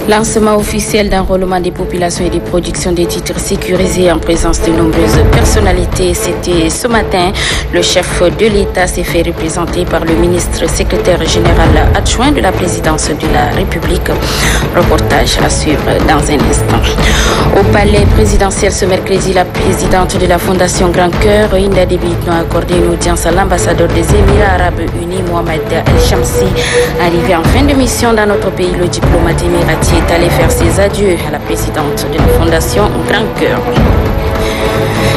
Lancement officiel d'enrôlement des populations et des productions des titres sécurisés en présence de nombreuses personnalités. C'était ce matin. Le chef de l'État s'est fait représenter par le ministre secrétaire général adjoint de la présidence de la République. Reportage à suivre dans un instant. Au palais présidentiel ce mercredi, la présidente de la Fondation Grand Cœur, Hinda Debitno, a accordé une audience à l'ambassadeur des Émirats Arabes Unis, Mohamed El Shamsi. Arrivé en fin de mission dans notre pays, le diplomate émirati est allé faire ses adieux à la présidente de la Fondation Grand Cœur.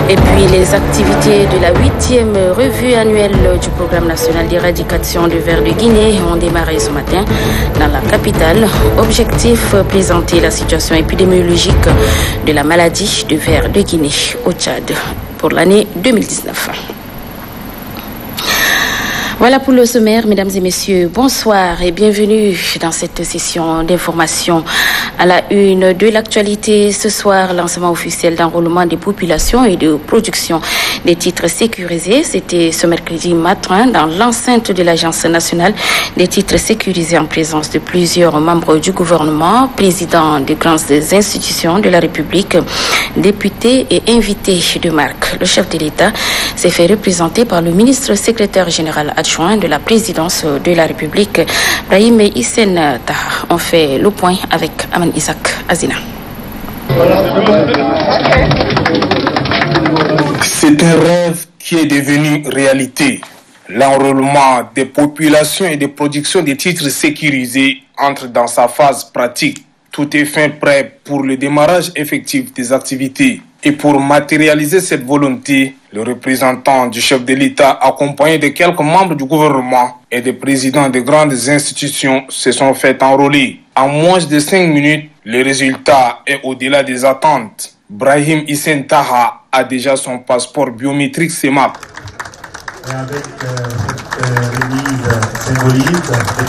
Et puis les activités de la 8e revue annuelle du programme national d'éradication du ver de Guinée ont démarré ce matin dans la capitale. Objectif, présenter la situation épidémiologique de la maladie du ver de Guinée au Tchad pour l'année 2019. Voilà pour le sommaire, mesdames et messieurs. Bonsoir et bienvenue dans cette session d'information. À la une de l'actualité ce soir, lancement officiel d'enrôlement des populations et de production des titres sécurisés. C'était ce mercredi matin dans l'enceinte de l'Agence nationale des titres sécurisés en présence de plusieurs membres du gouvernement, présidents de grandes institutions de la République, députés et invités de marque. Le chef de l'État s'est fait représenter par le ministre secrétaire général adjoint de la présidence de la République, Brahim Hissène Taha. On fait le point avec Aman Isaac Azina. C'est un rêve qui est devenu réalité. L'enrôlement des populations et des productions des titres sécurisés entre dans sa phase pratique. Tout est fin prêt pour le démarrage effectif des activités. Et pour matérialiser cette volonté, le représentant du chef de l'État, accompagné de quelques membres du gouvernement et des présidents de grandes institutions, se sont fait enrôler. En moins de 5 minutes, le résultat est au-delà des attentes. Brahim Hissène Taha a déjà son passeport biométrique CEMAC.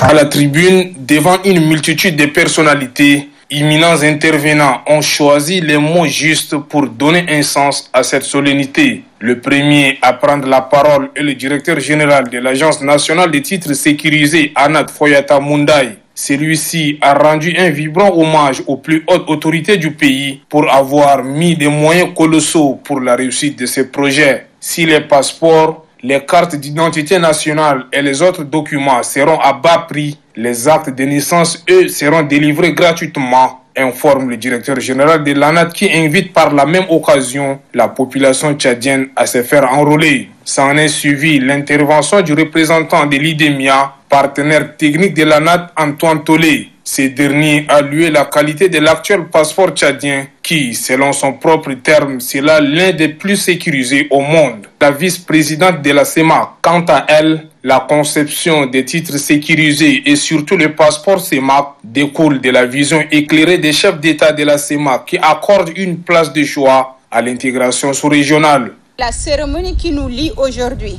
À la tribune, devant une multitude de personnalités, éminents intervenants ont choisi les mots justes pour donner un sens à cette solennité. Le premier à prendre la parole est le directeur général de l'Agence nationale des titres sécurisés, Anat Foyata Mundaï. Celui-ci a rendu un vibrant hommage aux plus hautes autorités du pays pour avoir mis des moyens colossaux pour la réussite de ces projets. Si les passeports, les cartes d'identité nationale et les autres documents seront à bas prix, les actes de naissance, eux, seront délivrés gratuitement, informe le directeur général de l'ANAT qui invite par la même occasion la population tchadienne à se faire enrôler. S'en est suivi l'intervention du représentant de l'IDEMIA, partenaire technique de l'ANAT, Antoine Tolé. Ce dernier a loué la qualité de l'actuel passeport tchadien qui, selon son propre terme, sera l'un des plus sécurisés au monde. La vice-présidente de la CEMAC, quant à elle, la conception des titres sécurisés et surtout le passeport CEMAC découle de la vision éclairée des chefs d'État de la CEMAC qui accordent une place de choix à l'intégration sous-régionale. La cérémonie qui nous lie aujourd'hui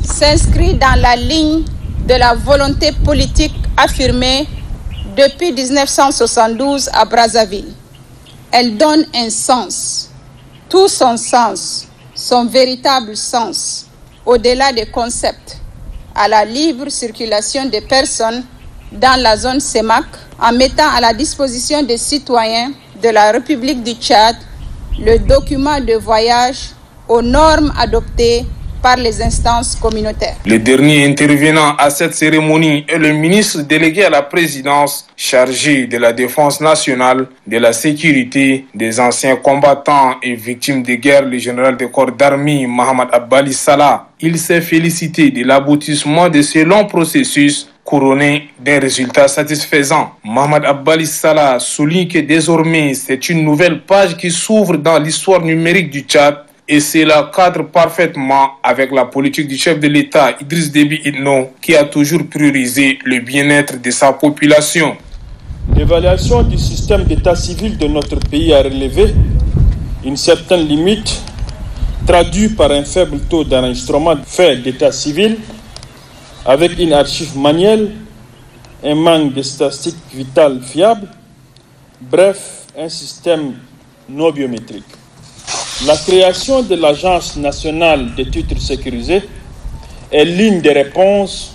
s'inscrit dans la ligne de la volonté politique affirmée depuis 1972 à Brazzaville. Elle donne un sens, tout son sens, son véritable sens, au-delà des concepts, à la libre circulation des personnes dans la zone CEMAC, en mettant à la disposition des citoyens de la République du Tchad le document de voyage aux normes adoptées par les instances communautaires. Le dernier intervenant à cette cérémonie est le ministre délégué à la présidence chargé de la défense nationale, de la sécurité, des anciens combattants et victimes de guerre, le général de corps d'armée Mohamed Abbali Salah. Il s'est félicité de l'aboutissement de ce long processus couronné d'un résultat satisfaisant. Mohamed Abbali Salah souligne que désormais c'est une nouvelle page qui s'ouvre dans l'histoire numérique du Tchad. Et cela cadre parfaitement avec la politique du chef de l'État, Idriss Déby Itno, qui a toujours priorisé le bien-être de sa population. L'évaluation du système d'état civil de notre pays a relevé une certaine limite, traduite par un faible taux d'enregistrement fait d'état civil, avec une archive manuelle, un manque de statistiques vitales fiables, bref, un système non biométrique. La création de l'Agence nationale des titres sécurisés est l'une des réponses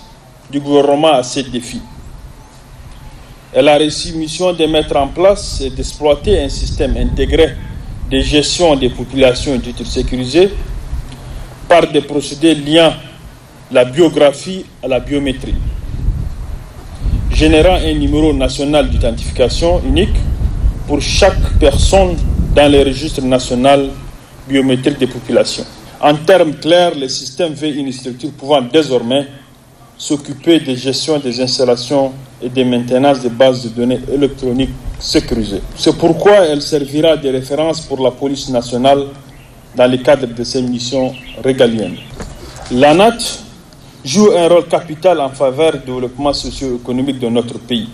du gouvernement à ces défis. Elle a reçu mission de mettre en place et d'exploiter un système intégré de gestion des populations et titres sécurisés par des procédés liant la biographie à la biométrie, générant un numéro national d'identification unique pour chaque personne dans le registre national biométrique des populations. En termes clairs, le système veut une structure pouvant désormais s'occuper de gestion des installations et de maintenance des bases de données électroniques sécurisées. C'est pourquoi elle servira de référence pour la police nationale dans le cadre de ses missions régaliennes. L'ANAT joue un rôle capital en faveur du développement socio-économique de notre pays,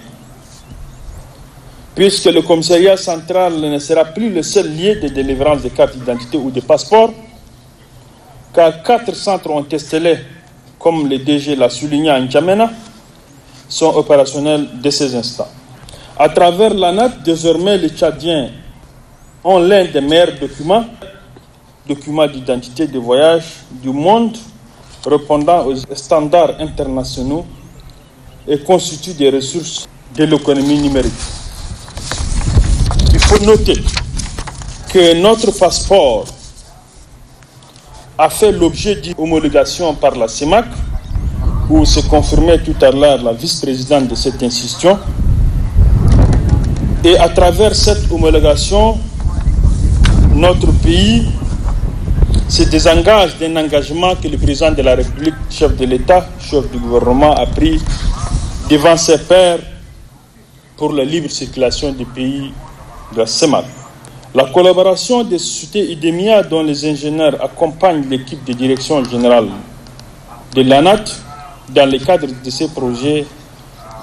puisque le commissariat central ne sera plus le seul lieu de délivrance de cartes d'identité ou de passeports, car 4 centres ont installé, comme le DG l'a souligné en N'Djamena, sont opérationnels dès ces instants. À travers l'ANAT, désormais, les Tchadiens ont l'un des meilleurs documents d'identité de voyage du monde, répondant aux standards internationaux et constituent des ressources de l'économie numérique. Il faut noter que notre passeport a fait l'objet d'une homologation par la CEMAC, où se confirmait tout à l'heure la vice-présidente de cette institution. Et à travers cette homologation, notre pays se désengage d'un engagement que le président de la République, chef de l'État, chef du gouvernement, a pris devant ses pairs pour la libre circulation du pays de la CEMAC. La collaboration des sociétés IDEMIA, dont les ingénieurs accompagnent l'équipe de direction générale de l'ANAT dans le cadre de ces projets,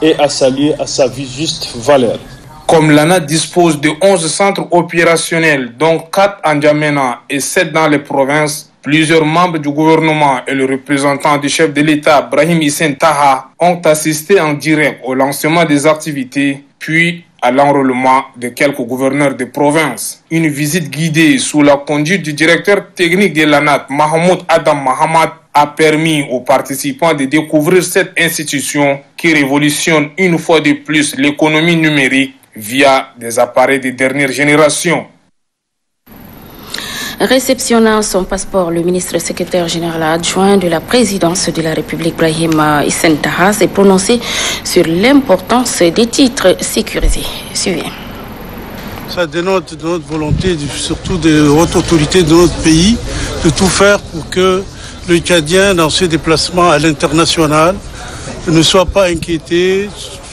est à saluer à sa juste valeur. Comme l'ANAT dispose de 11 centres opérationnels, dont 4 en N'Djamena et 7 dans les provinces, plusieurs membres du gouvernement et le représentant du chef de l'État, Brahim Hissène Taha, ont assisté en direct au lancement des activités, puis à l'enrôlement de quelques gouverneurs de province. Une visite guidée sous la conduite du directeur technique de l'ANAT, Mahmoud Adam Mahamad, a permis aux participants de découvrir cette institution qui révolutionne une fois de plus l'économie numérique via des appareils de dernière génération. Réceptionnant son passeport, le ministre secrétaire général adjoint de la présidence de la République, Brahim Hissène Taha, s'est prononcé sur l'importance des titres sécurisés. Suivez. Ça dénote notre volonté, surtout des hautes autorités de notre pays, de tout faire pour que le Tchadien, dans ses déplacements à l'international, ne soit pas inquiété.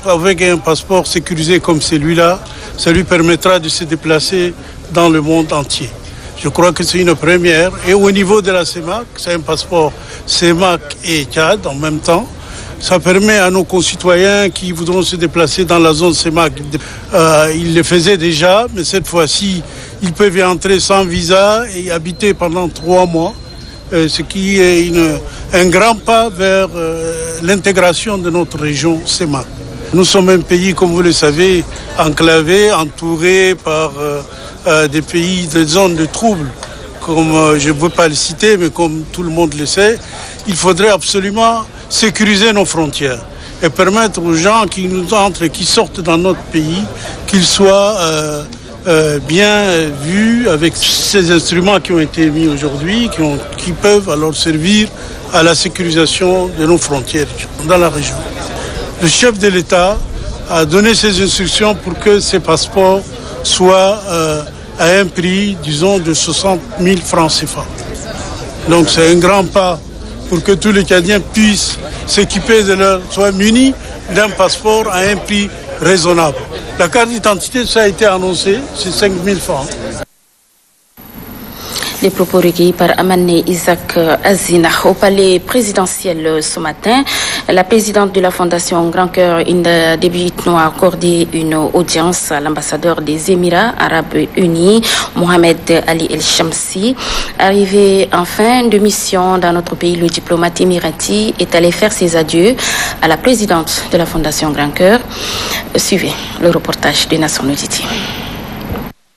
Avec un passeport sécurisé comme celui-là, ça lui permettra de se déplacer dans le monde entier. Je crois que c'est une première. Et au niveau de la CEMAC, c'est un passeport CEMAC et Tchad en même temps. Ça permet à nos concitoyens qui voudront se déplacer dans la zone CEMAC, ils le faisaient déjà, mais cette fois-ci, ils peuvent y entrer sans visa et y habiter pendant 3 mois, ce qui est un grand pas vers l'intégration de notre région CEMAC. Nous sommes un pays, comme vous le savez, enclavé, entouré par des pays, des zones de troubles, comme je ne veux pas le citer, mais comme tout le monde le sait. Il faudrait absolument sécuriser nos frontières et permettre aux gens qui nous entrent et qui sortent dans notre pays qu'ils soient bien vus avec ces instruments qui ont été mis aujourd'hui, qui peuvent alors servir à la sécurisation de nos frontières dans la région. Le chef de l'État a donné ses instructions pour que ces passeports soient à un prix, disons, de 60 000 francs CFA. Donc c'est un grand pas pour que tous les Tchadiens puissent s'équiper soient munis d'un passeport à un prix raisonnable. La carte d'identité, ça a été annoncé, c'est 5 000 francs. Les propos recueillis par Amane Isaac Azina au palais présidentiel ce matin. La présidente de la Fondation Grand Cœur, Hinda Déby Itno, a accordé une audience à l'ambassadeur des Émirats Arabes Unis, Mohamed Ali El Shamsi. Arrivé en fin de mission dans notre pays, le diplomate émirati est allé faire ses adieux à la présidente de la Fondation Grand Cœur. Suivez le reportage de Nasser Noditi.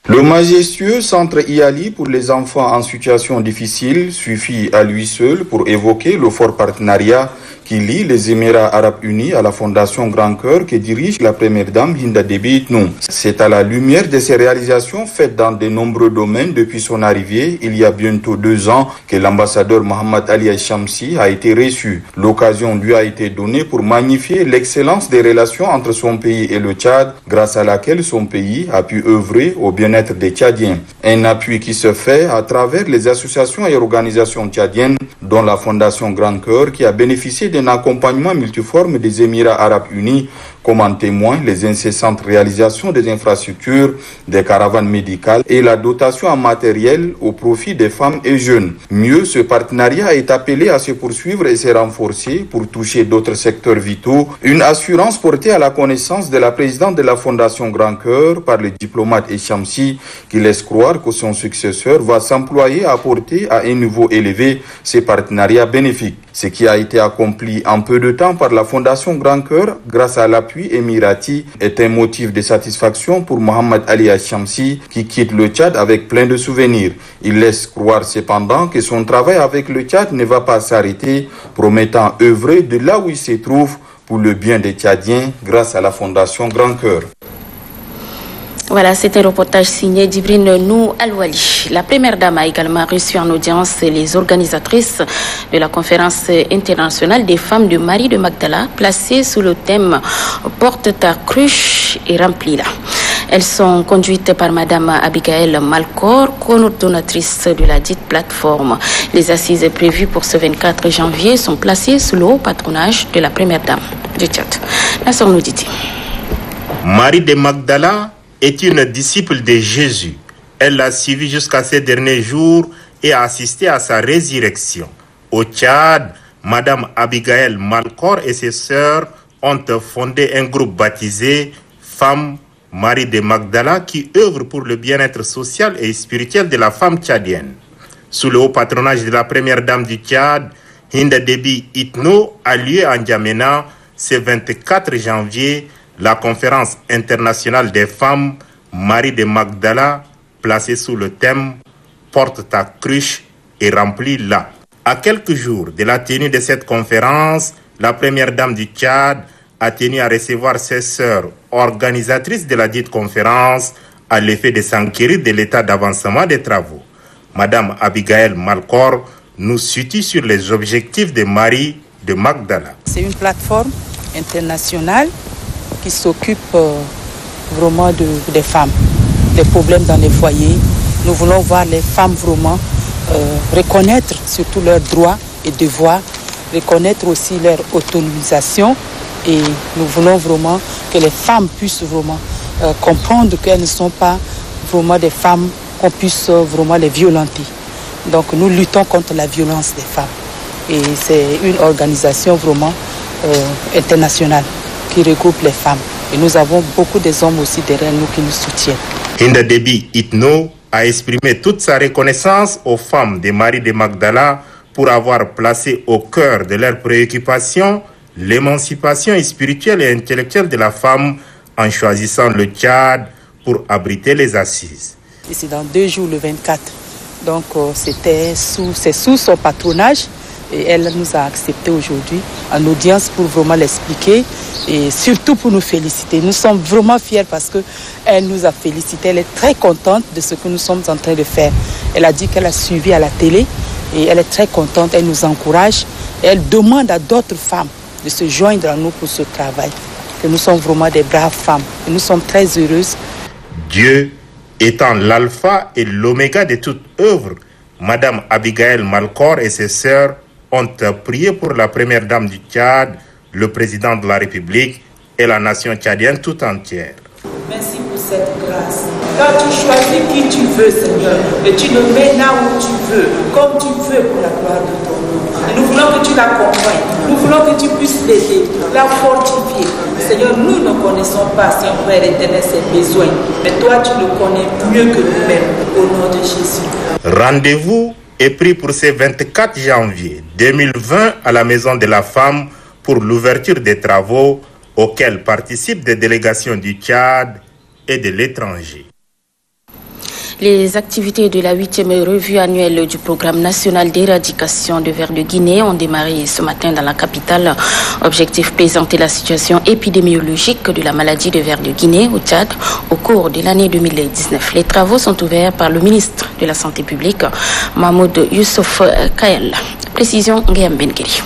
Le majestueux centre IALI pour les enfants en situation difficile suffit à lui seul pour évoquer le fort partenariat qui lie les Émirats Arabes Unis à la Fondation Grand Cœur que dirige la première dame Hinda Déby Itno. C'est à la lumière de ses réalisations faites dans de nombreux domaines depuis son arrivée, il y a bientôt 2 ans, que l'ambassadeur Mohamed Ali El Shamsi a été reçu. L'occasion lui a été donnée pour magnifier l'excellence des relations entre son pays et le Tchad, grâce à laquelle son pays a pu œuvrer au bien-être des Tchadiens. Un appui qui se fait à travers les associations et organisations tchadiennes, dont la Fondation Grand Cœur, qui a bénéficié d'un accompagnement multiforme des Émirats Arabes Unis, comme en témoignent les incessantes réalisations des infrastructures, des caravanes médicales et la dotation en matériel au profit des femmes et jeunes. Mieux, ce partenariat est appelé à se poursuivre et se renforcer pour toucher d'autres secteurs vitaux. Une assurance portée à la connaissance de la présidente de la Fondation Grand Cœur par le diplomate El Shamsi, qui laisse croire que son successeur va s'employer à porter à un niveau élevé ces partenariats bénéfiques. Ce qui a été accompli en peu de temps par la Fondation Grand Cœur grâce à l'appui émirati est un motif de satisfaction pour Mohamed Ali El Shamsi qui quitte le Tchad avec plein de souvenirs. Il laisse croire cependant que son travail avec le Tchad ne va pas s'arrêter, promettant œuvrer de là où il se trouve pour le bien des Tchadiens grâce à la Fondation Grand Cœur. Voilà, c'est un reportage signé d'Ibrine Nou Alouali. La première dame a également reçu en audience les organisatrices de la conférence internationale des femmes de Marie de Magdala, placée sous le thème « Porte ta cruche et remplis-la ». Elles sont conduites par Madame Abigail Malcor, coordonnatrice de la dite plateforme. Les assises prévues pour ce 24 janvier sont placées sous le haut patronage de la première dame du Tchad. Nasser Noditi. Marie de Magdala est une disciple de Jésus. Elle l'a suivi jusqu'à ces derniers jours et a assisté à sa résurrection. Au Tchad, Madame Abigail Malcor et ses sœurs ont fondé un groupe baptisé Femmes Marie de Magdala qui œuvre pour le bien-être social et spirituel de la femme tchadienne. Sous le haut patronage de la première dame du Tchad, Hinda Déby Itno, a lieu en N'Djamena ce 24 janvier la conférence internationale des femmes Marie de Magdala, placée sous le thème « Porte ta cruche et remplis-la ». À quelques jours de la tenue de cette conférence, la première dame du Tchad a tenu à recevoir ses sœurs organisatrices de la dite conférence à l'effet de s'enquérir de l'état d'avancement des travaux. Madame Abigail Malcor nous situe sur les objectifs de Marie de Magdala. C'est une plateforme internationale qui s'occupe vraiment des femmes, des problèmes dans les foyers. Nous voulons voir les femmes vraiment reconnaître surtout leurs droits et devoirs, reconnaître aussi leur autonomisation et nous voulons vraiment que les femmes puissent vraiment comprendre qu'elles ne sont pas vraiment des femmes qu'on puisse vraiment les violenter. Donc nous luttons contre la violence des femmes et c'est une organisation vraiment internationale qui regroupe les femmes. Et nous avons beaucoup des hommes aussi derrière nous qui nous soutiennent. Hinda Déby Itno a exprimé toute sa reconnaissance aux femmes de Marie de Magdala pour avoir placé au cœur de leurs préoccupations l'émancipation spirituelle et intellectuelle de la femme en choisissant le Tchad pour abriter les assises. Et c'est dans 2 jours, le 24. Donc c'est sous son patronage. Et elle nous a accepté aujourd'hui en audience pour vraiment l'expliquer et surtout pour nous féliciter. Nous sommes vraiment fiers parce qu'elle nous a félicité. Elle est très contente de ce que nous sommes en train de faire. Elle a dit qu'elle a suivi à la télé et elle est très contente. Elle nous encourage et elle demande à d'autres femmes de se joindre à nous pour ce travail. Que nous sommes vraiment des braves femmes et nous sommes très heureuses. Dieu étant l'alpha et l'oméga de toute œuvre, Madame Abigail Malcor et ses sœurs ont prié pour la première dame du Tchad, le président de la République et la nation tchadienne tout entière. Merci pour cette grâce. Quand tu choisis qui tu veux, Seigneur, et tu le mets là où tu veux, comme tu veux pour la gloire de ton nom. Nous voulons que tu l'accompagnes. Nous voulons que tu puisses l'aider, la fortifier. Seigneur, nous ne connaissons pas, Seigneur Père éternel, ses besoins. Mais toi, tu le connais mieux que nous-mêmes. Au nom de Jésus. Rendez-vous est pris pour ce 24 janvier 2020 à la Maison de la Femme pour l'ouverture des travaux auxquels participent des délégations du Tchad et de l'étranger. Les activités de la 8e revue annuelle du programme national d'éradication de vers de Guinée ont démarré ce matin dans la capitale. Objectif, présenter la situation épidémiologique de la maladie de vers de Guinée au Tchad au cours de l'année 2019. Les travaux sont ouverts par le ministre de la Santé publique, Mahmoud Youssouf Kael. Précision, Nguyen Bengueri.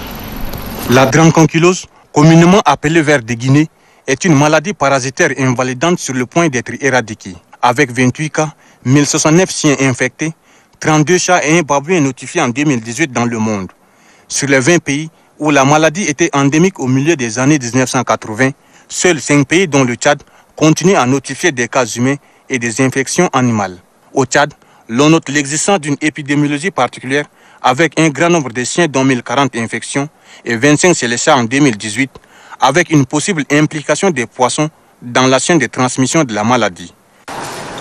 La drépanocytose, communément appelée vers de Guinée, est une maladie parasitaire invalidante sur le point d'être éradiquée. Avec 28 cas, 1069 chiens infectés, 32 chats et un babouin notifiés en 2018 dans le monde. Sur les 20 pays où la maladie était endémique au milieu des années 1980, seuls 5 pays, dont le Tchad, continuent à notifier des cas humains et des infections animales. Au Tchad, l'on note l'existence d'une épidémiologie particulière avec un grand nombre de chiens, dont 1040 infections et 25 chez les chats en 2018, avec une possible implication des poissons dans la chaîne de transmission de la maladie.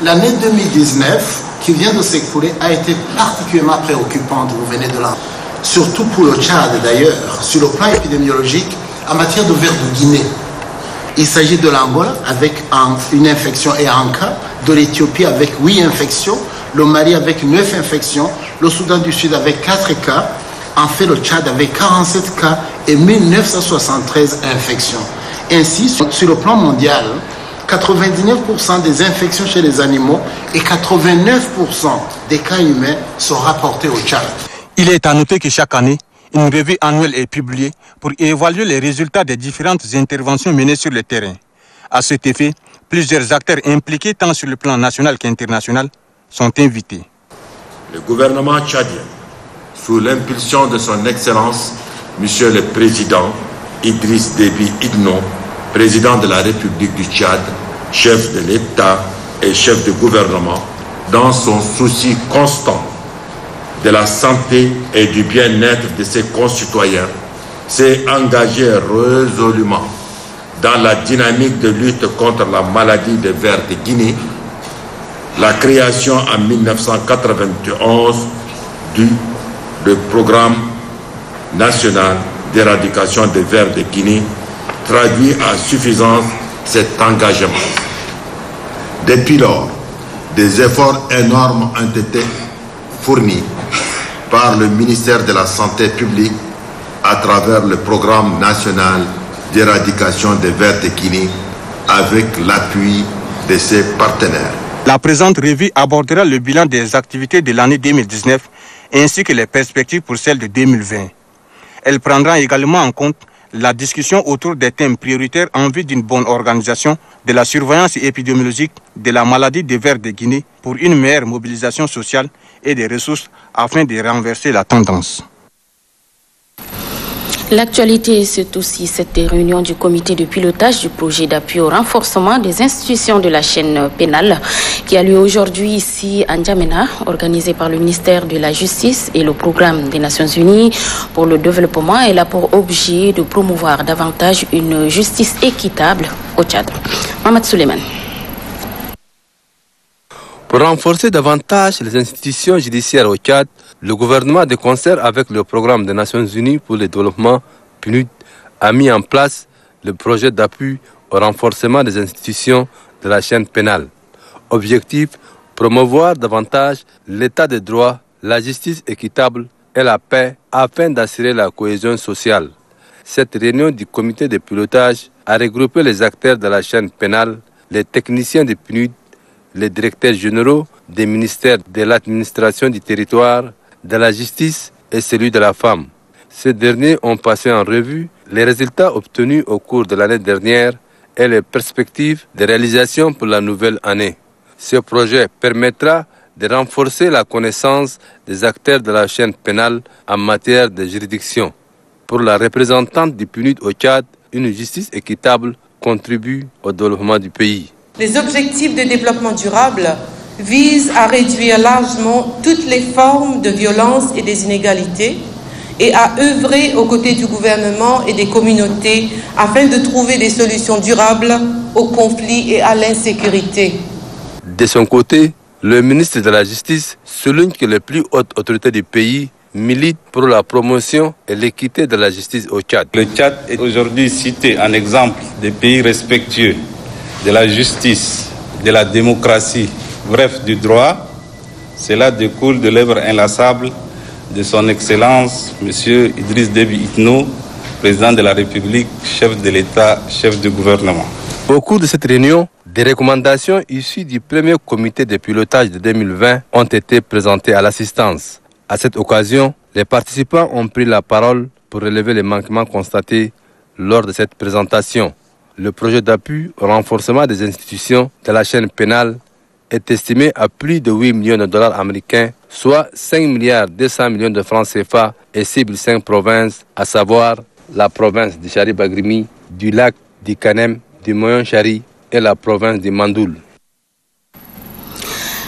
L'année 2019, qui vient de s'écouler, a été particulièrement préoccupante, vous venez de là. Surtout pour le Tchad d'ailleurs, sur le plan épidémiologique, en matière de vers de Guinée. Il s'agit de l'Angola avec une infection et un cas, de l'Éthiopie avec 8 infections, le Mali avec 9 infections, le Soudan du Sud avec 4 cas, en fait le Tchad avec 47 cas et 1973 infections. Ainsi, sur le plan mondial, 99% des infections chez les animaux et 89% des cas humains sont rapportés au Tchad. Il est à noter que chaque année, une revue annuelle est publiée pour évaluer les résultats des différentes interventions menées sur le terrain. À cet effet, plusieurs acteurs impliqués tant sur le plan national qu'international sont invités. Le gouvernement tchadien, sous l'impulsion de son Excellence, Monsieur le Président Idriss Déby Itno, président de la République du Tchad, chef de l'État et chef de gouvernement, dans son souci constant de la santé et du bien-être de ses concitoyens, s'est engagé résolument dans la dynamique de lutte contre la maladie de vers de Guinée, la création en 1991 du programme national d'éradication des vers de Guinée traduit à suffisance cet engagement. Depuis lors, des efforts énormes ont été fournis par le ministère de la Santé publique à travers le programme national d'éradication des vers de Guinée avec l'appui de ses partenaires. La présente revue abordera le bilan des activités de l'année 2019 ainsi que les perspectives pour celle de 2020. Elle prendra également en compte la discussion autour des thèmes prioritaires en vue d'une bonne organisation de la surveillance épidémiologique de la maladie des vers de Guinée pour une meilleure mobilisation sociale et des ressources afin de renverser la tendance. L'actualité, c'est aussi cette réunion du comité de pilotage du projet d'appui au renforcement des institutions de la chaîne pénale qui a lieu aujourd'hui ici à N'Djamena, organisée par le ministère de la Justice et le programme des Nations Unies pour le développement. Elle a pour objet de promouvoir davantage une justice équitable au Tchad. Mohamed Suleiman. Pour renforcer davantage les institutions judiciaires au Tchad, le gouvernement, de concert avec le programme des Nations Unies pour le développement, PNUD, a mis en place le projet d'appui au renforcement des institutions de la chaîne pénale. Objectif, promouvoir davantage l'état de droit, la justice équitable et la paix afin d'assurer la cohésion sociale. Cette réunion du comité de pilotage a regroupé les acteurs de la chaîne pénale, les techniciens du PNUD, les directeurs généraux des ministères de l'administration du territoire, de la justice et celui de la femme. Ces derniers ont passé en revue les résultats obtenus au cours de l'année dernière et les perspectives de réalisation pour la nouvelle année. Ce projet permettra de renforcer la connaissance des acteurs de la chaîne pénale en matière de juridiction. Pour la représentante du PNUD au Tchad, une justice équitable contribue au développement du pays. Les objectifs de développement durable visent à réduire largement toutes les formes de violence et des inégalités et à œuvrer aux côtés du gouvernement et des communautés afin de trouver des solutions durables aux conflits et à l'insécurité. De son côté, le ministre de la Justice souligne que les plus hautes autorités du pays militent pour la promotion et l'équité de la justice au Tchad. Le Tchad est aujourd'hui cité en exemple des pays respectueux de la justice, de la démocratie, bref du droit. Cela découle de l'œuvre inlassable de son Excellence, M. Idriss Déby Itno, président de la République, chef de l'État, chef du gouvernement. Au cours de cette réunion, des recommandations issues du premier comité de pilotage de 2020 ont été présentées à l'assistance. À cette occasion, les participants ont pris la parole pour relever les manquements constatés lors de cette présentation. Le projet d'appui au renforcement des institutions de la chaîne pénale est estimé à plus de 8 millions de dollars américains, soit 5 milliards 200 millions de francs CFA et cible 5 provinces, à savoir la province de Chari-Bagrimi, du lac du Kanem, du Moyen-Chari et la province du Mandoul.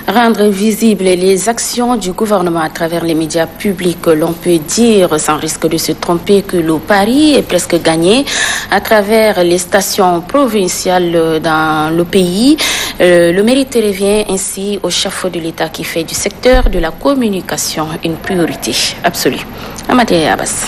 Rendre visibles les actions du gouvernement à travers les médias publics, l'on peut dire, sans risque de se tromper, que le pari est presque gagné à travers les stations provinciales dans le pays. Le mérite revient ainsi au chef de l'État qui fait du secteur de la communication une priorité absolue. Amadé Abbas.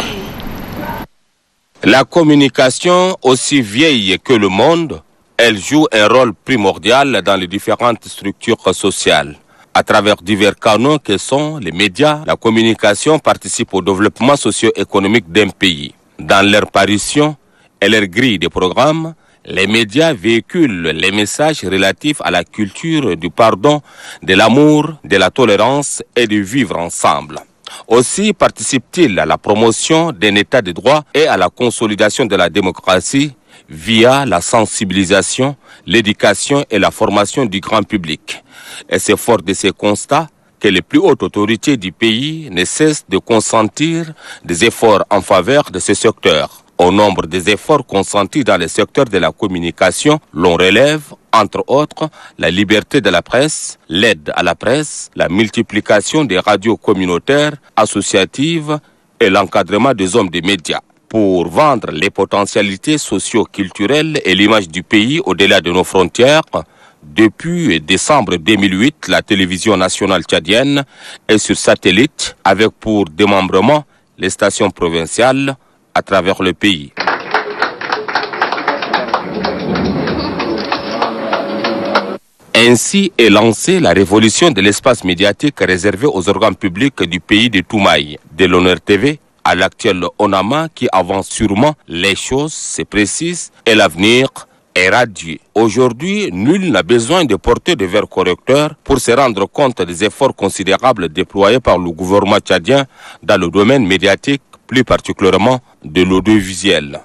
La communication, aussi vieille que le monde, elle joue un rôle primordial dans les différentes structures sociales. À travers divers canaux que sont les médias, la communication participe au développement socio-économique d'un pays. Dans leur parution et leur grille de programmes, les médias véhiculent les messages relatifs à la culture du pardon, de l'amour, de la tolérance et du vivre ensemble. Aussi participe-t-il à la promotion d'un état de droit et à la consolidation de la démocratie via la sensibilisation, l'éducation et la formation du grand public. Et c'est fort de ces constats que les plus hautes autorités du pays ne cessent de consentir des efforts en faveur de ce secteur. Au nombre des efforts consentis dans le secteur de la communication, l'on relève, entre autres, la liberté de la presse, l'aide à la presse, la multiplication des radios communautaires, associatives et l'encadrement des hommes des médias. Pour vendre les potentialités socio-culturelles et l'image du pays au-delà de nos frontières, depuis décembre 2008, la télévision nationale tchadienne est sur satellite avec pour démembrement les stations provinciales à travers le pays. Ainsi est lancée la révolution de l'espace médiatique réservé aux organes publics du pays de Toumaï, de l'Honneur TV à l'actuel ONAMA qui avance sûrement, les choses se précisent et l'avenir est radieux. Aujourd'hui, nul n'a besoin de porter de verres correcteurs pour se rendre compte des efforts considérables déployés par le gouvernement tchadien dans le domaine médiatique, plus particulièrement de l'audiovisuel.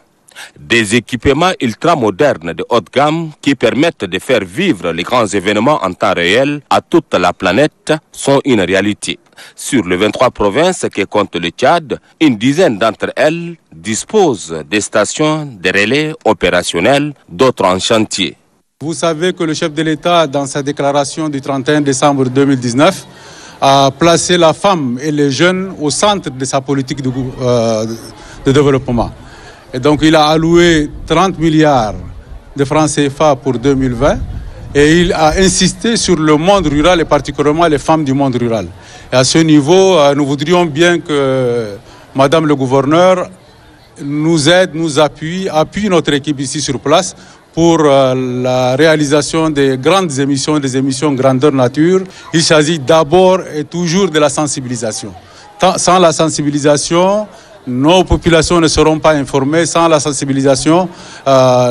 Des équipements ultramodernes de haute gamme qui permettent de faire vivre les grands événements en temps réel à toute la planète sont une réalité. Sur les 23 provinces que compte le Tchad, une dizaine d'entre elles disposent des stations de relais opérationnels, d'autres en chantier. Vous savez que le chef de l'État, dans sa déclaration du 31 décembre 2019, a placé la femme et les jeunes au centre de sa politique de développement. Et donc il a alloué 30 milliards de francs CFA pour 2020 et il a insisté sur le monde rural et particulièrement les femmes du monde rural. Et à ce niveau, nous voudrions bien que Madame le gouverneur nous aide, nous appuie notre équipe ici sur place pour la réalisation des grandes émissions, des émissions grandeur nature. Il s'agit d'abord et toujours de la sensibilisation. Sans la sensibilisation, nos populations ne seront pas informées. Sans la sensibilisation,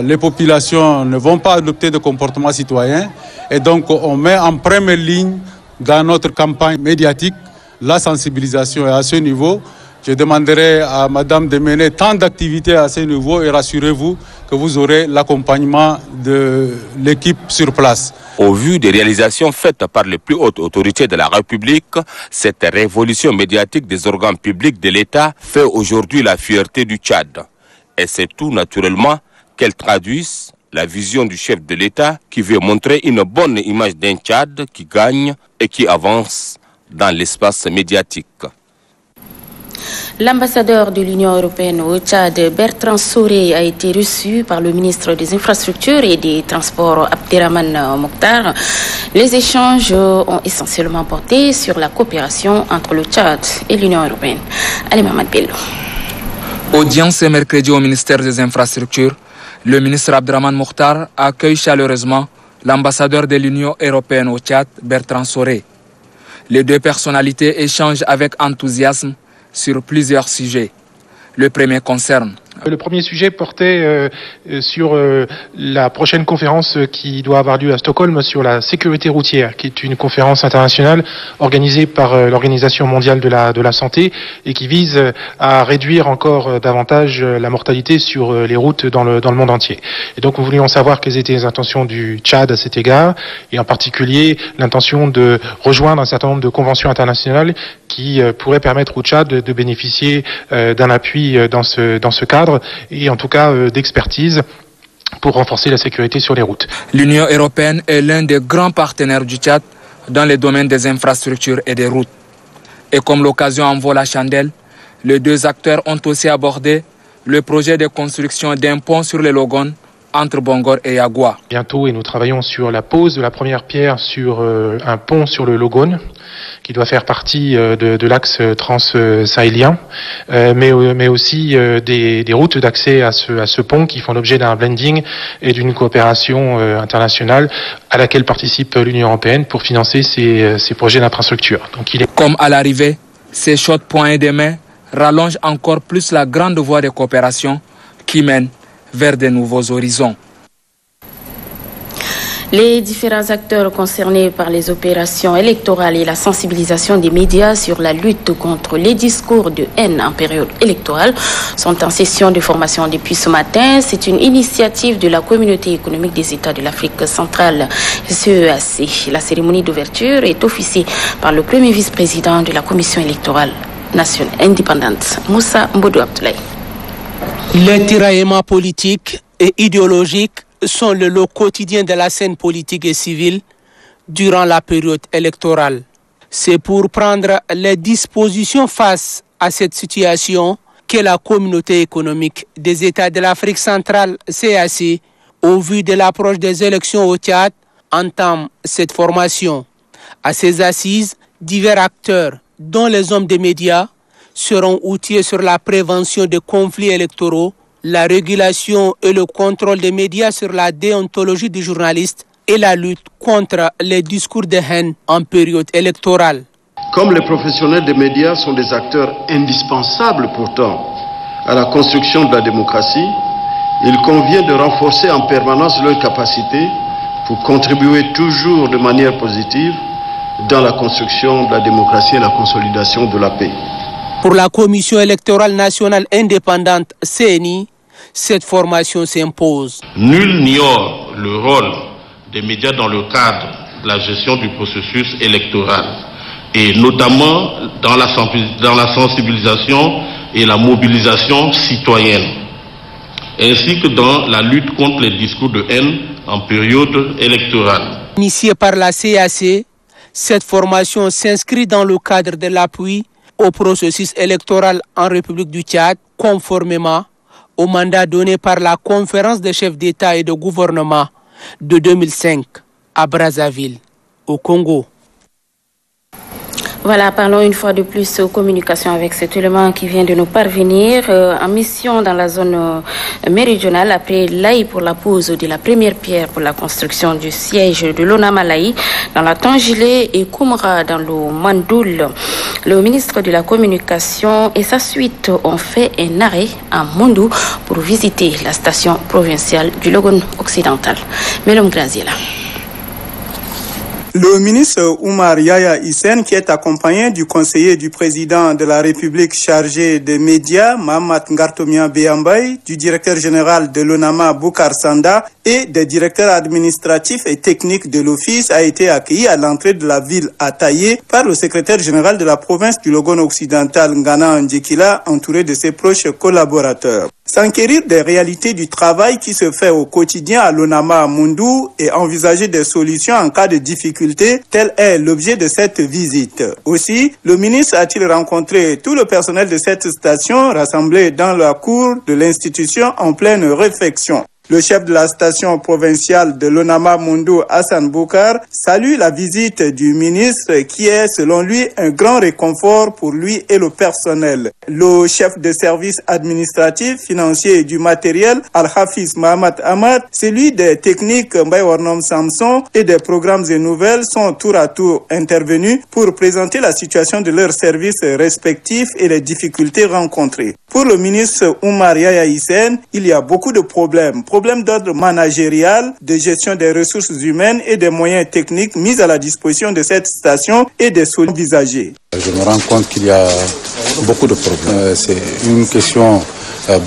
les populations ne vont pas adopter de comportements citoyens. Et donc, on met en première ligne dans notre campagne médiatique la sensibilisation. Et à ce niveau, je demanderai à Madame de mener tant d'activités à ce niveau et rassurez-vous que vous aurez l'accompagnement de l'équipe sur place. Au vu des réalisations faites par les plus hautes autorités de la République, cette révolution médiatique des organes publics de l'État fait aujourd'hui la fierté du Tchad. Et c'est tout naturellement qu'elle traduise la vision du chef de l'État qui veut montrer une bonne image d'un Tchad qui gagne et qui avance dans l'espace médiatique. L'ambassadeur de l'Union européenne au Tchad, Bertrand Soré, a été reçu par le ministre des Infrastructures et des Transports, Abderrahmane Mokhtar. Les échanges ont essentiellement porté sur la coopération entre le Tchad et l'Union européenne. Ali Mohamed Bello. Audience ce mercredi au ministère des Infrastructures. Le ministre Abderrahmane Mokhtar accueille chaleureusement l'ambassadeur de l'Union européenne au Tchad, Bertrand Soré. Les deux personnalités échangent avec enthousiasme sur plusieurs sujets. Le premier concerne. Le premier sujet portait sur la prochaine conférence qui doit avoir lieu à Stockholm sur la sécurité routière, qui est une conférence internationale organisée par l'Organisation mondiale de la santé et qui vise à réduire encore davantage la mortalité sur les routes dans le monde entier. Et donc nous voulions savoir quelles étaient les intentions du Tchad à cet égard, et en particulier l'intention de rejoindre un certain nombre de conventions internationales qui pourraient permettre au Tchad de bénéficier d'un appui dans ce cadre, et en tout cas d'expertise pour renforcer la sécurité sur les routes. L'Union européenne est l'un des grands partenaires du Tchad dans les domaines des infrastructures et des routes. Et comme l'occasion en vaut la chandelle, les deux acteurs ont aussi abordé le projet de construction d'un pont sur le Logone entre Bongor et Yagua. Bientôt, et nous travaillons sur la pose de la première pierre sur un pont sur le Logone, qui doit faire partie de l'axe trans-sahélien, mais aussi des routes d'accès à ce pont qui font l'objet d'un blending et d'une coopération internationale à laquelle participe l'Union européenne pour financer ces projets d'infrastructure. Comme à l'arrivée, ces chaudes poignées de main rallongent encore plus la grande voie de coopération qui mène vers de nouveaux horizons. Les différents acteurs concernés par les opérations électorales et la sensibilisation des médias sur la lutte contre les discours de haine en période électorale sont en session de formation depuis ce matin. C'est une initiative de la Communauté économique des États de l'Afrique centrale, CEAC. La cérémonie d'ouverture est officiée par le premier vice-président de la Commission électorale nationale indépendante, Moussa Mbodou Abdoulaye. Les tiraillements politiques et idéologiques sont le lot quotidien de la scène politique et civile durant la période électorale. C'est pour prendre les dispositions face à cette situation que la Communauté économique des États de l'Afrique centrale, CEAC, au vu de l'approche des élections au Tchad, entame cette formation. À ces assises, divers acteurs, dont les hommes des médias, seront outillés sur la prévention des conflits électoraux, la régulation et le contrôle des médias sur la déontologie du journaliste et la lutte contre les discours de haine en période électorale. Comme les professionnels des médias sont des acteurs indispensables pourtant à la construction de la démocratie, il convient de renforcer en permanence leurs capacités pour contribuer toujours de manière positive dans la construction de la démocratie et la consolidation de la paix. Pour la Commission électorale nationale indépendante CENI, cette formation s'impose. Nul n'ignore le rôle des médias dans le cadre de la gestion du processus électoral, et notamment dans la sensibilisation et la mobilisation citoyenne, ainsi que dans la lutte contre les discours de haine en période électorale. Initiée par la CEAC, cette formation s'inscrit dans le cadre de l'appui au processus électoral en République du Tchad, conformément au mandat donné par la conférence des chefs d'État et de gouvernement de 2005 à Brazzaville, au Congo. Voilà, parlons une fois de plus aux communications avec cet élément qui vient de nous parvenir. En mission dans la zone méridionale, après l'Aï pour la pose de la première pierre pour la construction du siège de l'Onamalaï dans la Tangilé et Koumra dans le Mandoul. Le ministre de la Communication et sa suite ont fait un arrêt à Mondou pour visiter la station provinciale du Logone occidental. Melom Graziela. Le ministre Oumar Yaya Hissène, qui est accompagné du conseiller du président de la République chargé des médias, Mahamat Ngartomia Beyambay, du directeur général de l'ONAMA, Boukar Sanda, et des directeurs administratifs et techniques de l'office, a été accueilli à l'entrée de la ville à Taïé par le secrétaire général de la province du Logone occidental, Ngana Ndjekila, entouré de ses proches collaborateurs. S'enquérir des réalités du travail qui se fait au quotidien à Lonama Mundou et envisager des solutions en cas de difficulté, tel est l'objet de cette visite. Aussi, le ministre a-t-il rencontré tout le personnel de cette station rassemblé dans la cour de l'institution en pleine réflexion. Le chef de la station provinciale de Lonama Mundou, Hassan Boukar, salue la visite du ministre qui est, selon lui, un grand réconfort pour lui et le personnel. Le chef de service administratif, financier et du matériel, Al-Hafiz Mohamed Ahmad, celui des techniques Mbaye Warnom Samson et des programmes et nouvelles sont tour à tour intervenus pour présenter la situation de leurs services respectifs et les difficultés rencontrées. Pour le ministre Oumar Yaya Hissène, il y a beaucoup de problèmes d'ordre managérial, de gestion des ressources humaines et des moyens techniques mis à la disposition de cette station et des solutions envisagées. Je me rends compte qu'il y a beaucoup de problèmes. C'est une question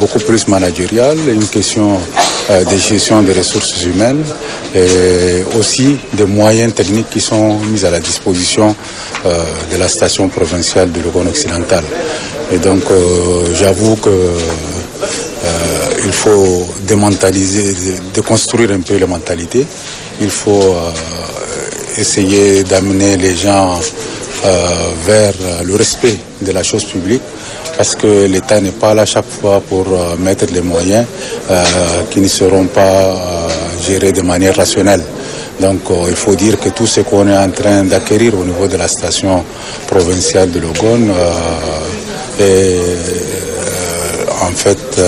beaucoup plus managériale, une question de gestion des ressources humaines et aussi des moyens techniques qui sont mis à la disposition de la station provinciale de Logone occidental. Et donc j'avoue que il faut démentaliser, déconstruire un peu les mentalités. Il faut essayer d'amener les gens vers le respect de la chose publique, parce que l'État n'est pas là chaque fois pour mettre les moyens qui ne seront pas gérés de manière rationnelle. Donc il faut dire que tout ce qu'on est en train d'acquérir au niveau de la station provinciale de Logone est en fait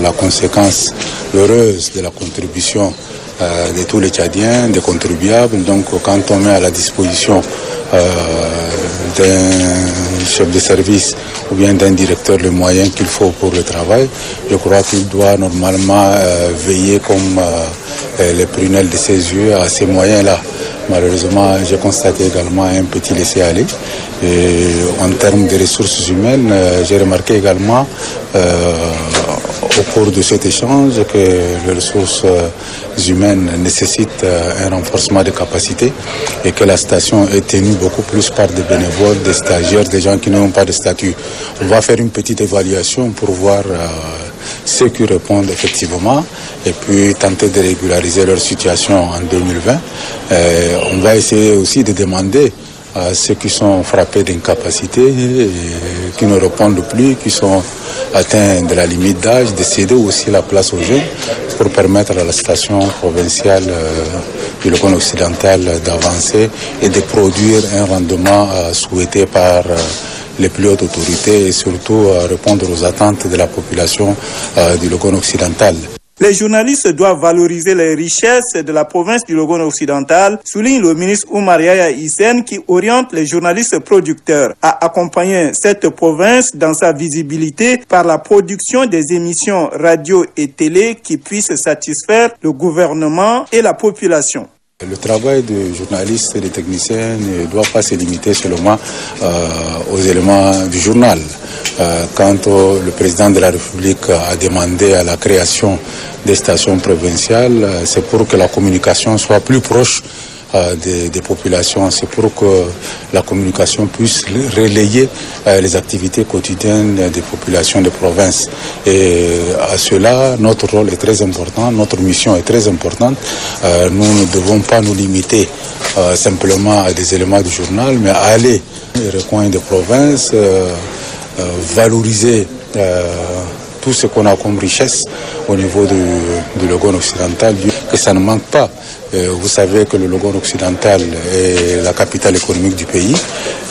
la conséquence heureuse de la contribution de tous les Tchadiens, des contribuables. Donc quand on met à la disposition d'un chef de service ou bien d'un directeur les moyens qu'il faut pour le travail, je crois qu'il doit normalement veiller comme les prunelles de ses yeux à ces moyens-là. Malheureusement, j'ai constaté également un petit laisser-aller. Et en termes de ressources humaines, j'ai remarqué également au cours de cet échange que les ressources humaines nécessitent un renforcement de capacité et que la station est tenue beaucoup plus par des bénévoles, des stagiaires, des gens qui n'ont pas de statut. On va faire une petite évaluation pour voir ceux qui répondent effectivement et puis tenter de régulariser leur situation en 2020. On va essayer aussi de demander à ceux qui sont frappés d'incapacité, qui ne répondent plus, qui sont atteints de la limite d'âge, de céder aussi la place aux jeunes pour permettre à la station provinciale du Logone occidental d'avancer et de produire un rendement souhaité par les plus hautes autorités et surtout répondre aux attentes de la population du Logone occidental. Les journalistes doivent valoriser les richesses de la province du Logone occidental, souligne le ministre Oumar Yaya Hissène qui oriente les journalistes producteurs à accompagner cette province dans sa visibilité par la production des émissions radio et télé qui puissent satisfaire le gouvernement et la population. Le travail de journalistes et de techniciens ne doit pas se limiter seulement aux éléments du journal. Quand le président de la République a demandé à la création des stations provinciales, c'est pour que la communication soit plus proche des populations. C'est pour que la communication puisse relayer les activités quotidiennes des populations de province. Et à cela, notre rôle est très important, notre mission est très importante. Nous ne devons pas nous limiter simplement à des éléments du journal, mais à aller dans les recoins de province, valoriser tout ce qu'on a comme richesse au niveau du Logone occidental, que ça ne manque pas. Vous savez que le Logone occidental est la capitale économique du pays,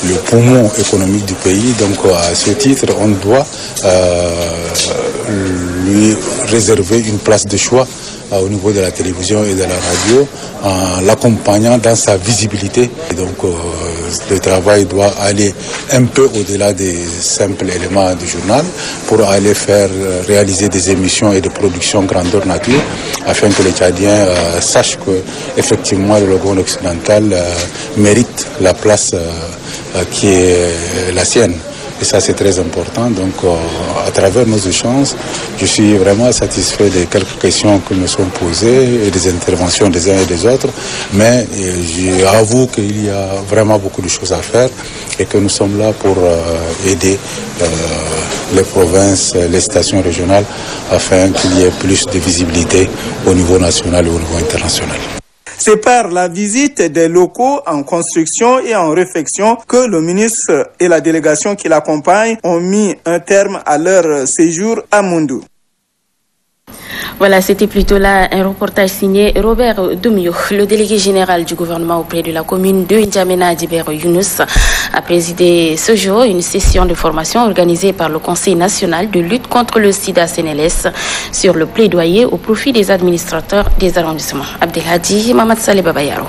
le poumon économique du pays. Donc à ce titre, on doit lui réserver une place de choix au niveau de la télévision et de la radio, en l'accompagnant dans sa visibilité. Et donc le travail doit aller un peu au-delà des simples éléments du journal pour aller faire réaliser des émissions et des productions grandeur nature afin que les Tchadiens sachent que effectivement le Logone occidental mérite la place qui est la sienne. Et ça, c'est très important. Donc, à travers nos échanges, je suis vraiment satisfait des quelques questions que me sont posées et des interventions des uns et des autres. Mais j'avoue qu'il y a vraiment beaucoup de choses à faire et que nous sommes là pour aider les provinces, les stations régionales, afin qu'il y ait plus de visibilité au niveau national et au niveau international. C'est par la visite des locaux en construction et en réfection que le ministre et la délégation qui l'accompagnent ont mis un terme à leur séjour à Moundou. Voilà, c'était plutôt là un reportage signé Robert Doumio, le délégué général du gouvernement auprès de la commune de N'Djamena Djibéro Younous, a présidé ce jour une session de formation organisée par le Conseil national de lutte contre le sida CNLS sur le plaidoyer au profit des administrateurs des arrondissements. Abdelhadi Mamad Saleh Babayaro.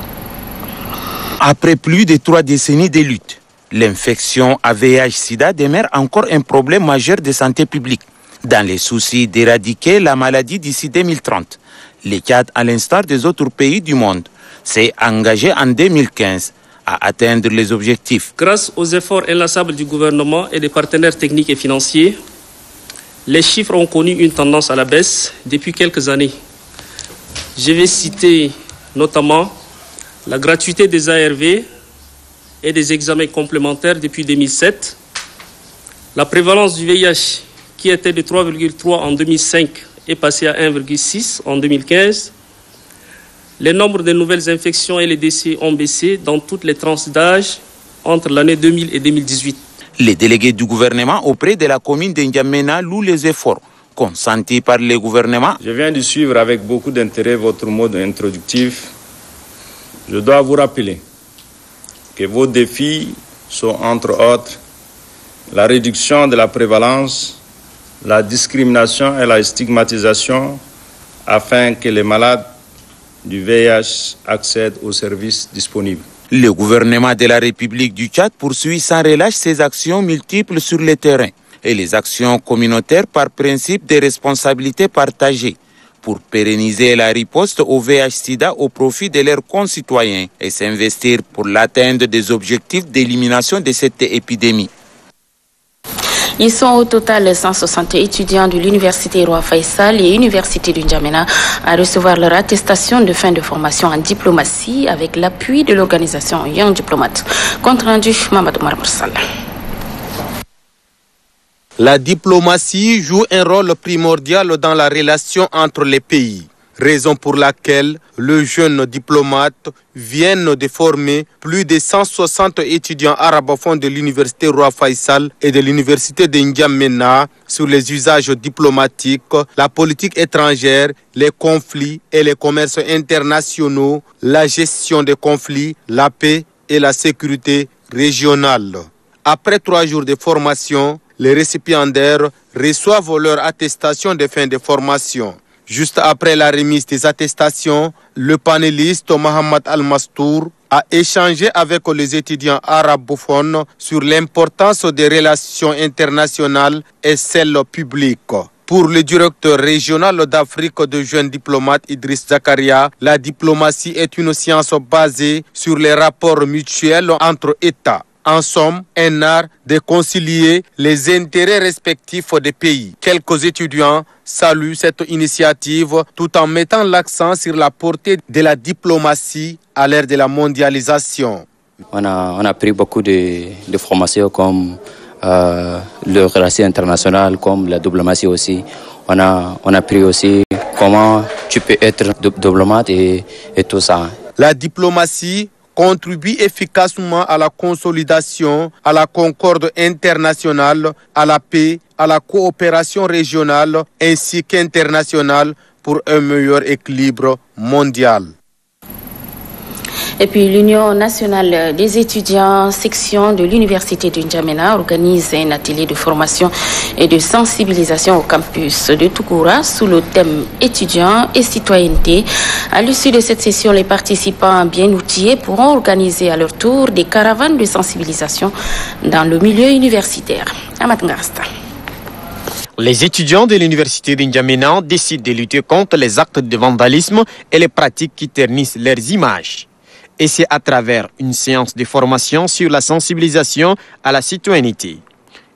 Après plus de 3 décennies de lutte, l'infection à VIH-Sida demeure encore un problème majeur de santé publique. Dans les soucis d'éradiquer la maladie d'ici 2030, le Tchad, à l'instar des autres pays du monde, s'est engagé en 2015 à atteindre les objectifs. Grâce aux efforts inlassables du gouvernement et des partenaires techniques et financiers, les chiffres ont connu une tendance à la baisse depuis quelques années. Je vais citer notamment la gratuité des ARV et des examens complémentaires depuis 2007, la prévalence du VIH qui était de 3,3 en 2005 est passé à 1,6 en 2015. Le nombre de nouvelles infections et les décès ont baissé dans toutes les tranches d'âge entre l'année 2000 et 2018. Les délégués du gouvernement auprès de la commune de N'Djamena louent les efforts consentis par le gouvernement. Je viens de suivre avec beaucoup d'intérêt votre mode introductif. Je dois vous rappeler que vos défis sont entre autres la réduction de la prévalence, la discrimination et la stigmatisation afin que les malades du VIH accèdent aux services disponibles. Le gouvernement de la République du Tchad poursuit sans relâche ses actions multiples sur le terrain et les actions communautaires par principe de responsabilité partagée pour pérenniser la riposte au VIH-Sida au profit de leurs concitoyens et s'investir pour l'atteinte des objectifs d'élimination de cette épidémie. Ils sont au total 160 étudiants de l'Université Roi Faisal et l'Université de N'Djamena à recevoir leur attestation de fin de formation en diplomatie avec l'appui de l'organisation Young Diplomate. Compte rendu, Mamadou Marmarsal. La diplomatie joue un rôle primordial dans la relation entre les pays. Raison pour laquelle le jeune diplomate vient de former plus de 160 étudiants arabophones de l'Université Roi Faisal et de l'Université de N'Djamena sur les usages diplomatiques, la politique étrangère, les conflits et les commerces internationaux, la gestion des conflits, la paix et la sécurité régionale. Après 3 jours de formation, les récipiendaires reçoivent leur attestation de fin de formation. Juste après la remise des attestations, le panéliste Mohamed Al-Mastour a échangé avec les étudiants arabophones sur l'importance des relations internationales et celles publiques. Pour le directeur régional d'Afrique de jeunes diplomates Idriss Zakaria, la diplomatie est une science basée sur les rapports mutuels entre États. En somme, un art de concilier les intérêts respectifs des pays. Quelques étudiants saluent cette initiative tout en mettant l'accent sur la portée de la diplomatie à l'ère de la mondialisation. On a pris beaucoup de formations comme les relations internationales, comme la diplomatie aussi. On a pris aussi comment tu peux être diplomate et tout ça. La diplomatie contribue efficacement à la consolidation, à la concorde internationale, à la paix, à la coopération régionale ainsi qu'internationale pour un meilleur équilibre mondial. Et puis l'Union nationale des étudiants section de l'Université de N'Djamena organise un atelier de formation et de sensibilisation au campus de Toukoura sous le thème étudiants et citoyenneté. À l'issue de cette session, les participants bien outillés pourront organiser à leur tour des caravanes de sensibilisation dans le milieu universitaire. Amat Ngasta. Les étudiants de l'Université de N'Djamena décident de lutter contre les actes de vandalisme et les pratiques qui ternissent leurs images. Et c'est à travers une séance de formation sur la sensibilisation à la citoyenneté.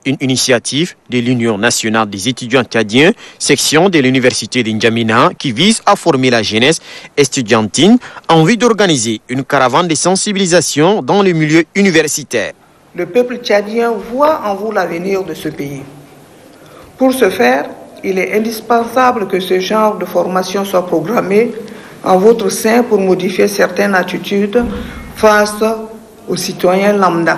une initiative de l'Union nationale des étudiants tchadiens, section de l'université d'Injamena, qui vise à former la jeunesse estudiantine en vue d'organiser une caravane de sensibilisation dans le milieu universitaire. Le peuple tchadien voit en vous l'avenir de ce pays. Pour ce faire, il est indispensable que ce genre de formation soit programmé en votre sein pour modifier certaines attitudes face aux citoyens lambda.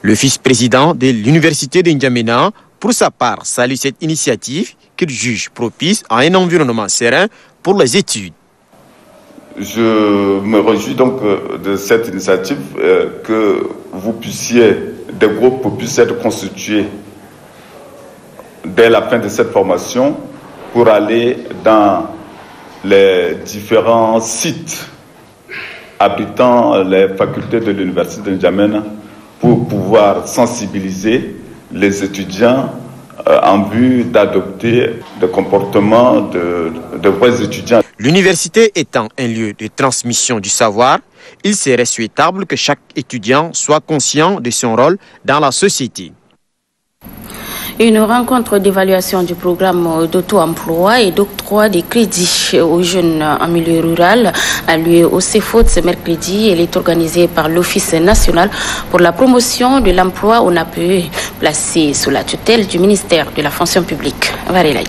Le vice-président de l'université d'Injamena, pour sa part, salue cette initiative qu'il juge propice à un environnement serein pour les études. Je me réjouis donc de cette initiative, que vous puissiez, des groupes puissent être constitués dès la fin de cette formation pour aller dans les différents sites abritant les facultés de l'université d'Injamena pour pouvoir sensibiliser les étudiants en vue d'adopter des comportements de vrais étudiants. L'université étant un lieu de transmission du savoir, il serait souhaitable que chaque étudiant soit conscient de son rôle dans la société. Une rencontre d'évaluation du programme d'auto-emploi et d'octroi des crédits aux jeunes en milieu rural a lieu au CEFOD ce mercredi. Elle est organisée par l'Office national pour la promotion de l'emploi au NAPE, placé sous la tutelle du ministère de la fonction publique. Varelaï.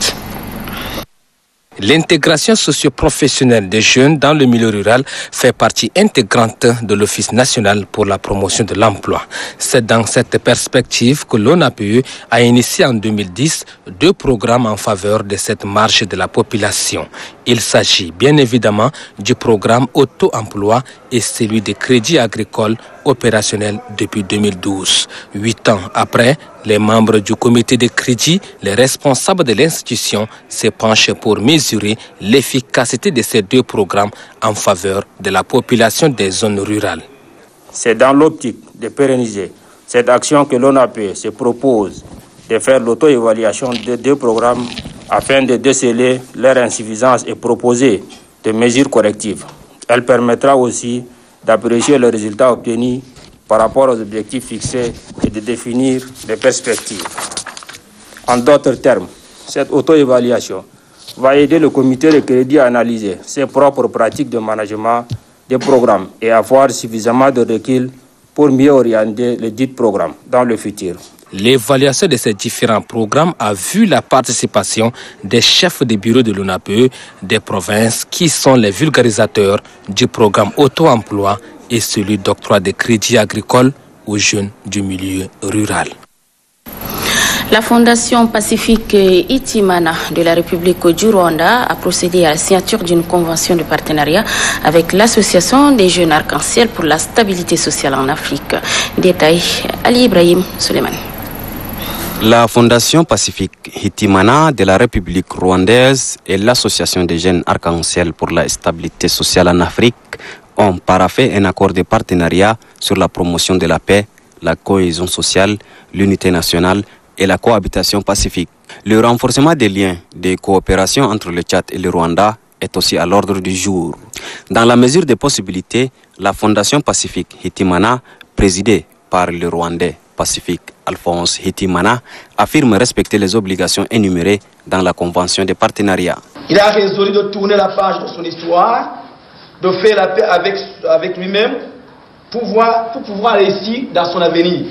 L'intégration socio-professionnelle des jeunes dans le milieu rural fait partie intégrante de l'Office national pour la promotion de l'emploi. C'est dans cette perspective que l'ONAPE a initié en 2010 2 programmes en faveur de cette marge de la population. Il s'agit bien évidemment du programme auto-emploi et celui des crédits agricoles opérationnels depuis 2012. 8 ans après, les membres du comité de crédit, les responsables de l'institution se penchent pour mesurer l'efficacité de ces 2 programmes en faveur de la population des zones rurales. C'est dans l'optique de pérenniser cette action que l'ONAPE se propose de faire l'auto-évaluation des 2 programmes afin de déceler leur insuffisance et proposer des mesures correctives. Elle permettra aussi d'apprécier les résultats obtenus par rapport aux objectifs fixés et de définir des perspectives. En d'autres termes, cette auto-évaluation va aider le comité de crédit à analyser ses propres pratiques de management des programmes et avoir suffisamment de recul pour mieux orienter les dits programmes dans le futur. L'évaluation de ces différents programmes a vu la participation des chefs de bureau de l'ONAPE des provinces qui sont les vulgarisateurs du programme auto-emploi et celui d'octroi de crédits agricoles aux jeunes du milieu rural. La Fondation Pacifique Hitimana de la République du Rwanda a procédé à la signature d'une convention de partenariat avec l'Association des jeunes arc-en-ciel pour la stabilité sociale en Afrique. Détail, Ali Ibrahim Suleiman. La Fondation Pacifique Hitimana de la République rwandaise et l'Association des jeunes arc-en-ciel pour la stabilité sociale en Afrique ont paraphé un accord de partenariat sur la promotion de la paix, la cohésion sociale, l'unité nationale et la cohabitation pacifique. Le renforcement des liens de coopération entre le Tchad et le Rwanda est aussi à l'ordre du jour. Dans la mesure des possibilités, la Fondation Pacifique Hitimana, présidée par le Rwandais Pacifique Alphonse Hitimana, affirme respecter les obligations énumérées dans la Convention de partenariat. Il a résolu de tourner la page de son histoire, de faire la paix avec lui-même pour pouvoir réussir dans son avenir.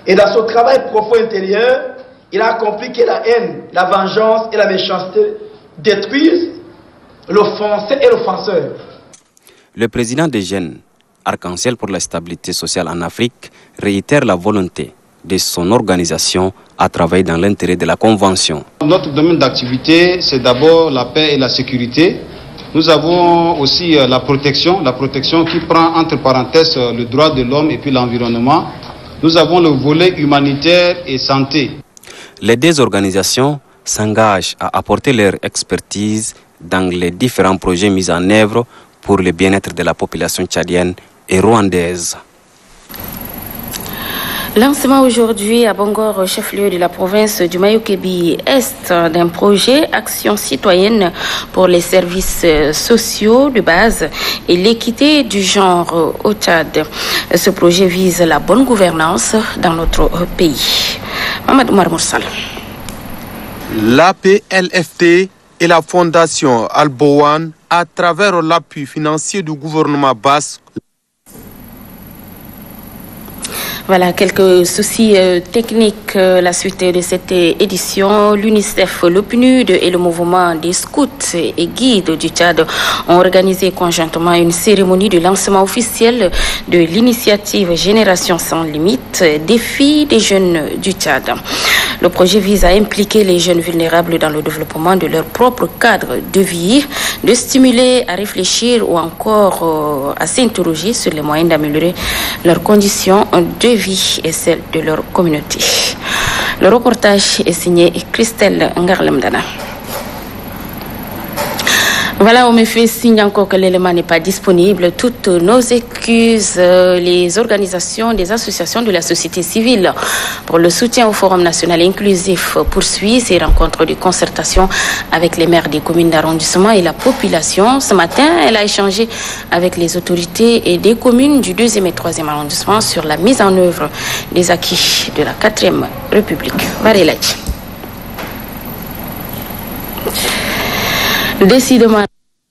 Et dans son travail profond intérieur, il a compris que la haine, la vengeance et la méchanceté détruisent l'offensé et l'offenseur. Le président des jeunes Arc-en-Ciel pour la stabilité sociale en Afrique réitère la volonté de son organisation à travailler dans l'intérêt de la Convention. Notre domaine d'activité, c'est d'abord la paix et la sécurité. Nous avons aussi la protection qui prend entre parenthèses le droit de l'homme et puis l'environnement. Nous avons le volet humanitaire et santé. Les 2 organisations s'engagent à apporter leur expertise dans les différents projets mis en œuvre pour le bien-être de la population tchadienne et rwandaise. Lancement aujourd'hui à Bongor, chef-lieu de la province du Mayo-Kébi Est, d'un projet Action citoyenne pour les services sociaux de base et l'équité du genre au Tchad. Ce projet vise la bonne gouvernance dans notre pays. Mohamed Oumar Moursal. L'APLFT et la fondation Al-Bowan, à travers l'appui financier du gouvernement basque. Voilà, quelques soucis techniques. La suite de cette édition, l'UNICEF, le PNUD et le mouvement des scouts et guides du Tchad ont organisé conjointement une cérémonie de lancement officiel de l'initiative Génération sans limite, défi des jeunes du Tchad. Le projet vise à impliquer les jeunes vulnérables dans le développement de leur propre cadre de vie, de stimuler à réfléchir ou encore à s'interroger sur les moyens d'améliorer leurs conditions de vie et celles de leur communauté. Le reportage est signé Christelle Ngarlemdana. Voilà, on me fait signe encore que l'élément n'est pas disponible. Toutes nos excuses, les organisations, des associations de la société civile pour le soutien au Forum national inclusif poursuit ses rencontres de concertation avec les maires des communes d'arrondissement et la population. Ce matin, elle a échangé avec les autorités et des communes du 2e et 3e arrondissement sur la mise en œuvre des acquis de la 4e République. Varelaj. Décidément.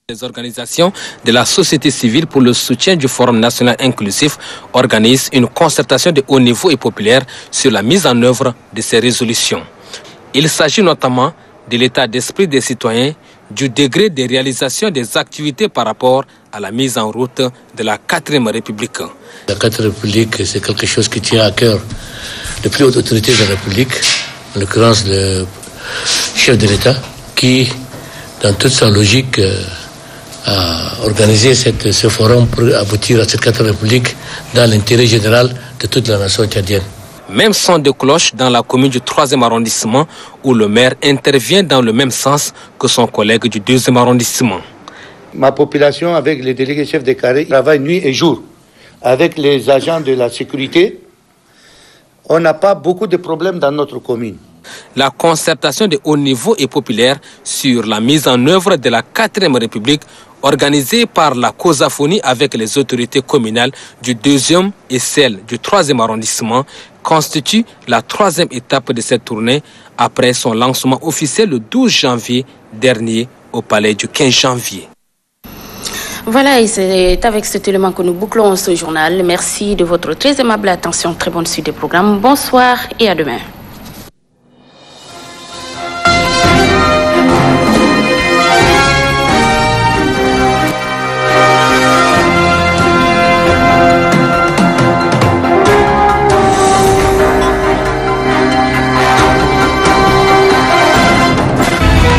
Les organisations de la société civile pour le soutien du Forum national inclusif organisent une concertation de haut niveau et populaire sur la mise en œuvre de ces résolutions. Il s'agit notamment de l'état d'esprit des citoyens, du degré de réalisation des activités par rapport à la mise en route de la 4e République. La 4e République, c'est quelque chose qui tient à cœur les plus hautes autorités de la République, en l'occurrence le chef de l'État, qui, dans toute sa logique, a organisé ce forum pour aboutir à cette 4e République dans l'intérêt général de toute la nation tchadienne. Même son de cloche dans la commune du 3e arrondissement où le maire intervient dans le même sens que son collègue du 2e arrondissement. Ma population, avec les délégués chefs des carrés, travaille nuit et jour. Avec les agents de la sécurité, on n'a pas beaucoup de problèmes dans notre commune. La concertation de haut niveau et populaire sur la mise en œuvre de la 4e République organisée par la COSAFONI avec les autorités communales du 2e et celle du 3e arrondissement constitue la 3e étape de cette tournée après son lancement officiel le 12 janvier dernier au palais du 15 janvier. Voilà, et c'est avec cet élément que nous bouclons ce journal. Merci de votre très aimable attention. Très bonne suite des programmes. Bonsoir et à demain.